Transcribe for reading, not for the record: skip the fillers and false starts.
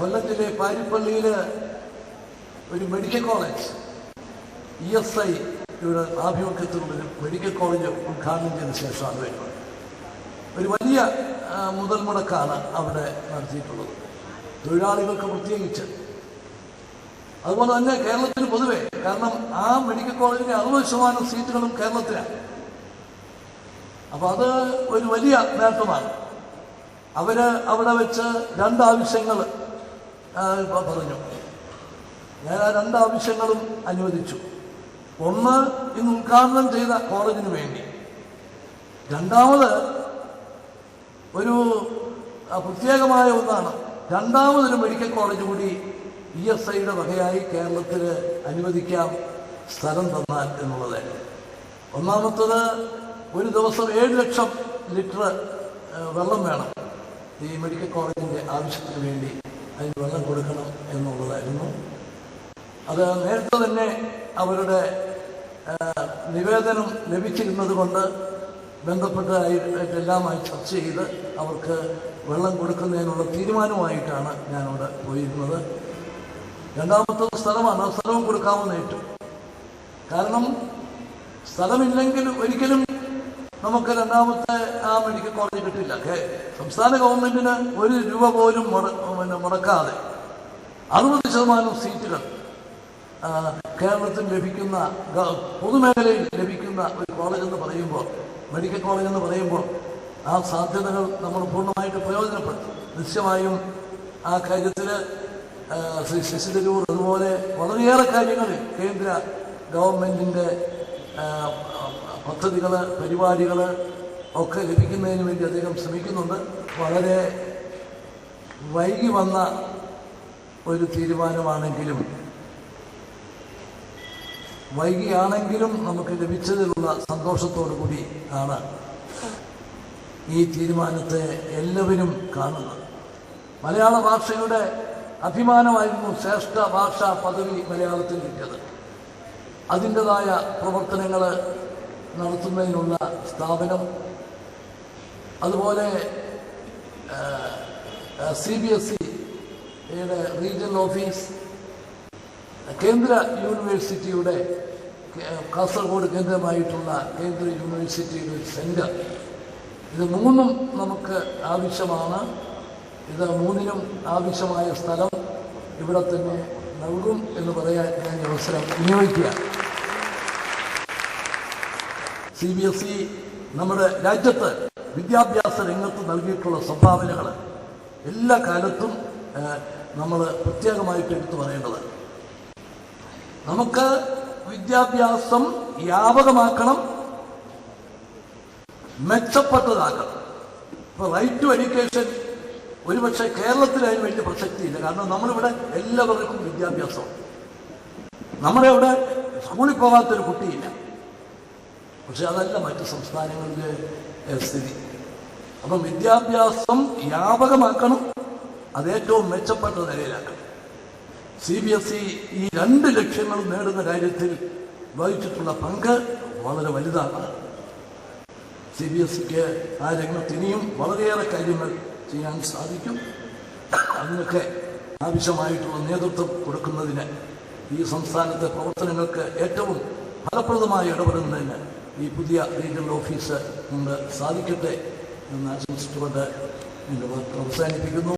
കൊല്ലത്തിലെ പാരിപ്പള്ളിയിൽ ഒരു medical college ESI യുടെ ആഭിമുഖ്യത്തിലുള്ള ഒരു മെഡിക്കൽ കോളേജ് ഉദ്ഘാടനം ചെയ്ത ശേഷമാണ് വരുന്നത്. ഒരു വലിയ മുതൽ മുടക്കാണ് അവിടെ നടത്തിയിട്ടുള്ളത്, തൊഴിലാളികൾക്ക് പ്രത്യേകിച്ച്. അതുപോലെ തന്നെ കേരളത്തിന് പൊതുവെ, കാരണം ആ മെഡിക്കൽ കോളേജിന്റെ 60% സീറ്റുകളും കേരളത്തിലാണ്. അപ്പൊ അത് ഒരു വലിയ നേട്ടമാണ്. അവര് അവിടെ വെച്ച് 2 ആവശ്യങ്ങൾ പറഞ്ഞു. ഞാൻ ആ 2 ആവശ്യങ്ങളും അനുവദിച്ചു. ഒന്ന്, ഇന്ന് ഉദ്ഘാടനം ചെയ്ത കോളേജിന് വേണ്ടി. രണ്ടാമത് ഒരു പ്രത്യേകമായ ഒന്നാണ്, രണ്ടാമതൊരു മെഡിക്കൽ കോളേജ് കൂടി ESIയുടെ വകയായി കേരളത്തിൽ അനുവദിക്കാം, സ്ഥലം തന്നാൽ എന്നുള്ളത്. ഒന്നാമത്തത്, ഒരു ദിവസം 7 ലക്ഷം ലിറ്റർ വെള്ളം വേണം ഈ മെഡിക്കൽ കോളേജിൻ്റെ ആവശ്യത്തിന് വേണ്ടി, അതിന് വെള്ളം കൊടുക്കണം എന്നുള്ളതായിരുന്നു. അത് നേരത്തെ തന്നെ അവരുടെ നിവേദനം ലഭിച്ചിരുന്നത് കൊണ്ട് ബന്ധപ്പെട്ടതായിട്ടെല്ലാമായി ചർച്ച ചെയ്ത് അവർക്ക് വെള്ളം കൊടുക്കുന്നതിനുള്ള തീരുമാനമായിട്ടാണ് ഞാനവിടെ പോയിരുന്നത്. രണ്ടാമത്തത് സ്ഥലമാണ്. ആ സ്ഥലവും കൊടുക്കാമെന്ന് ഏറ്റു. കാരണം സ്ഥലമില്ലെങ്കിൽ ഒരിക്കലും നമുക്ക് രണ്ടാമത്തെ ആ മെഡിക്കൽ കോളേജ് കിട്ടില്ല. സംസ്ഥാന ഗവൺമെന്റിന് 1 രൂപ പോലും മുടക്കാതെ 60% സീറ്റുകൾ കേരളത്തിൽ ലഭിക്കുന്ന, പൊതുമേഖലയിൽ ലഭിക്കുന്ന ഒരു കോളേജ് എന്ന് പറയുമ്പോൾ, മെഡിക്കൽ കോളേജ് എന്ന് പറയുമ്പോൾ, ആ സാധ്യതകൾ നമ്മൾ പൂർണ്ണമായിട്ട് പ്രയോജനപ്പെടുത്തും. നിശ്ചയമായും ആ കാര്യത്തിൽ ശ്രീ ശശി തരൂർ അതുപോലെ വളരെയേറെ കാര്യങ്ങളിൽ കേന്ദ്ര ഗവൺമെന്റിൻ്റെ പദ്ധതികൾ, പരിപാടികൾ ഒക്കെ ലഭിക്കുന്നതിന് വേണ്ടി അദ്ദേഹം ശ്രമിക്കുന്നുണ്ട്. വളരെ വൈകി വന്ന ഒരു തീരുമാനമാണെങ്കിലും, വൈകിയാണെങ്കിലും നമുക്ക് ലഭിച്ചതിലുള്ള സന്തോഷത്തോടു കൂടി ആണ് ഈ തീരുമാനത്തെ എല്ലാവരും കാണുന്നത്. മലയാള ഭാഷയുടെ അഭിമാനമായിരുന്നു ശ്രേഷ്ഠ ഭാഷാ പദവി മലയാളത്തിൽ കിട്ടിയത്. അതിൻ്റെതായ പ്രവർത്തനങ്ങൾ നടത്തുന്നതിനുള്ള സ്ഥാപനം, അതുപോലെ CBSEയുടെ റീജിയണൽ ഓഫീസ്, കേന്ദ്ര യൂണിവേഴ്സിറ്റിയുടെ കാസർഗോഡ് കേന്ദ്രമായിട്ടുള്ള കേന്ദ്ര യൂണിവേഴ്സിറ്റിയുടെ ഒരു സെൻറ്റർ, ഇത് 3ഉം നമുക്ക് ആവശ്യമാണ്. ഇത് 3നും ആവശ്യമായ സ്ഥലം ഇവിടെ തന്നെ നൽകും എന്ന് പറയാൻ ഞാൻ അവസരം വിനിയോഗിക്കുക. CBSE നമ്മുടെ രാജ്യത്ത് വിദ്യാഭ്യാസ രംഗത്ത് നൽകിയിട്ടുള്ള സംഭാവനകൾ എല്ലാ കാലത്തും നമ്മൾ പ്രത്യേകമായിട്ട് എടുത്തു പറയേണ്ടത്. നമുക്ക് വിദ്യാഭ്യാസം വ്യാപകമാക്കണം, മെച്ചപ്പെട്ടതാക്കണം. ഇപ്പോൾ റൈറ്റ് ടു എഡ്യൂക്കേഷൻ ഒരുപക്ഷെ കേരളത്തിൽ അതിന് വലിയ പ്രസക്തിയില്ല. കാരണം നമ്മളിവിടെ എല്ലാവർക്കും വിദ്യാഭ്യാസം, നമ്മുടെ ഇവിടെ സ്കൂളിൽ പോകാത്തൊരു കുട്ടിയില്ല. പക്ഷെ അതല്ല മറ്റ് സംസ്ഥാനങ്ങളിലെ സ്ഥിതി. അപ്പം വിദ്യാഭ്യാസം വ്യാപകമാക്കണം, അത് ഏറ്റവും മെച്ചപ്പെട്ട നിലയിലാക്കണം. CBSE ഈ 2 ലക്ഷ്യങ്ങളും നേടുന്ന കാര്യത്തിൽ വഹിച്ചിട്ടുള്ള പങ്ക് വളരെ വലുതാണ്. CBSEക്ക് ആ രംഗത്ത് ഇനിയും വളരെയേറെ കാര്യങ്ങൾ ചെയ്യാൻ സാധിക്കും. അതിനൊക്കെ ആവശ്യമായിട്ടുള്ള നേതൃത്വം കൊടുക്കുന്നതിന്, ഈ സംസ്ഥാനത്തെ പ്രവർത്തനങ്ങൾക്ക് ഏറ്റവും ഫലപ്രദമായി ഇടപെടുന്നതിന് ഈ പുതിയ റീജിയണൽ ഓഫീസ് കൊണ്ട് സാധിക്കട്ടെ എന്ന് ആശംസിച്ചുകൊണ്ട് എൻ്റെ വാക്ക് അവസാനിപ്പിക്കുന്നു.